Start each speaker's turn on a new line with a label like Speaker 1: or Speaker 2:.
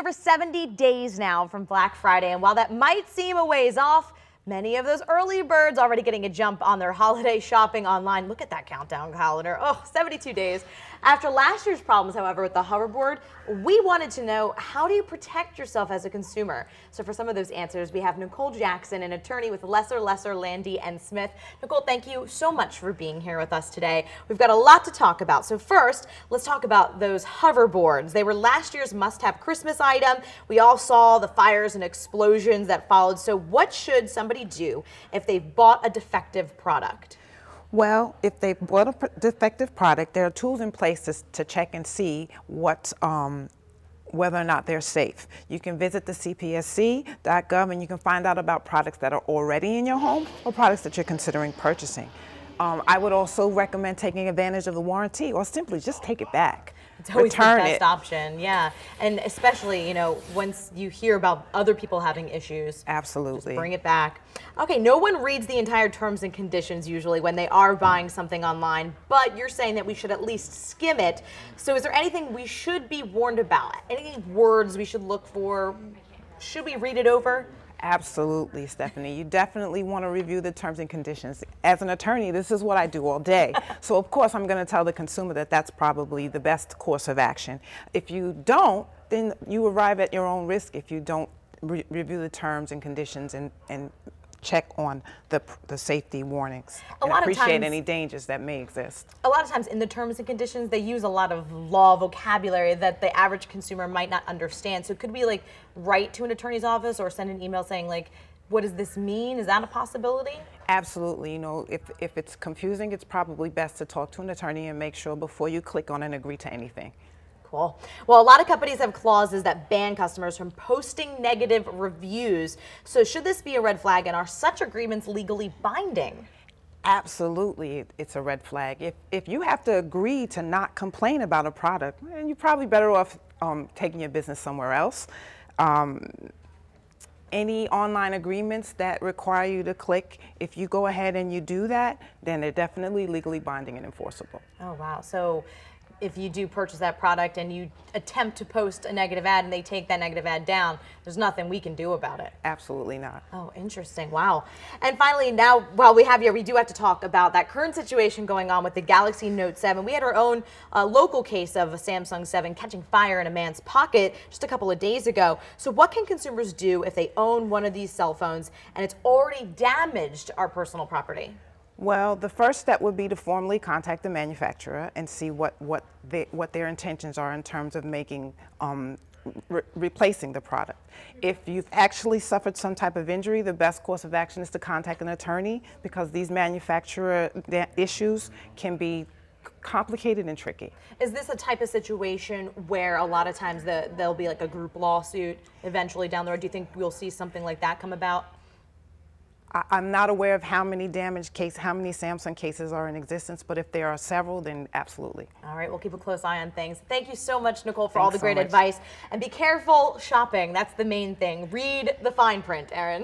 Speaker 1: over 70 days now from Black Friday, and while that might seem a ways off, many of those early birds already getting a jump on their holiday shopping online. Look at that countdown calendar. Oh, 72 days. After last year's problems, however, with the hoverboard, we wanted to know, how do you protect yourself as a consumer? So for some of those answers, we have Nicole Jackson, an attorney with Lesser, Landy & Smith. Nicole, thank you so much for being here with us today. We've got a lot to talk about. So first, let's talk about those hoverboards. They were last year's must-have Christmas item. We all saw the fires and explosions that followed. So what should somebody do if they've bought a defective product?
Speaker 2: Well, if they bought a defective product, there are tools in place to check and see whether or not they're safe. You can visit the cpsc.gov and you can find out about products that are already in your home or products that you're considering purchasing. I would also recommend taking advantage of the warranty, or simply just take it back.
Speaker 1: It's always
Speaker 2: Return
Speaker 1: the best
Speaker 2: it.
Speaker 1: option, yeah. And especially, once you hear about other people having issues,
Speaker 2: Absolutely.
Speaker 1: just bring it back. Okay, no one reads the entire terms and conditions usually when they are buying something online, but you're saying that we should at least skim it. So is there anything we should be warned about? Any words we should look for? Should we read it over?
Speaker 2: Absolutely, Stephanie. You definitely want to review the terms and conditions. As an attorney, this is what I do all day. So of course I'm going to tell the consumer that that's probably the best course of action. If you don't, then you arrive at your own risk if you don't review the terms and conditions and check on the safety warnings and appreciate any dangers that may exist.
Speaker 1: A lot of times in the terms and conditions, they use a lot of law vocabulary that the average consumer might not understand. So could we write to an attorney's office or send an email saying what does this mean? Is that a possibility?
Speaker 2: Absolutely. If it's confusing, it's probably best to talk to an attorney and make sure before you click on and agree to anything.
Speaker 1: Cool. Well, a lot of companies have clauses that ban customers from posting negative reviews. So should this be a red flag, and are such agreements legally binding?
Speaker 2: Absolutely, it's a red flag. If you have to agree to not complain about a product, then you're probably better off taking your business somewhere else. Any online agreements that require you to click, if you go ahead and you do that, then they're definitely legally binding and enforceable.
Speaker 1: Oh, wow. So if you do purchase that product and you attempt to post a negative ad and they take that negative ad down, there's nothing we can do about it.
Speaker 2: Absolutely not.
Speaker 1: Oh, interesting. Wow. And finally, now, while we have you, we do have to talk about that current situation going on with the Galaxy Note 7. We had our own local case of a Samsung 7 catching fire in a man's pocket just a couple of days ago. So what can consumers do if they own one of these cell phones and it's already damaged our personal property?
Speaker 2: Well, the first step would be to formally contact the manufacturer and see what their intentions are in terms of making replacing the product. If you've actually suffered some type of injury, the best course of action is to contact an attorney, because these manufacturer issues can be complicated and tricky.
Speaker 1: Is this a type of situation where a lot of times there'll be a group lawsuit eventually down the road? Do you think we'll see something like that come about?
Speaker 2: I'm not aware of how many Samsung cases are in existence, but if there are several, then absolutely.
Speaker 1: All right, we'll keep a close eye on things. Thank you so much, Nicole, for all the great advice. And be careful shopping. That's the main thing. Read the fine print, Erin.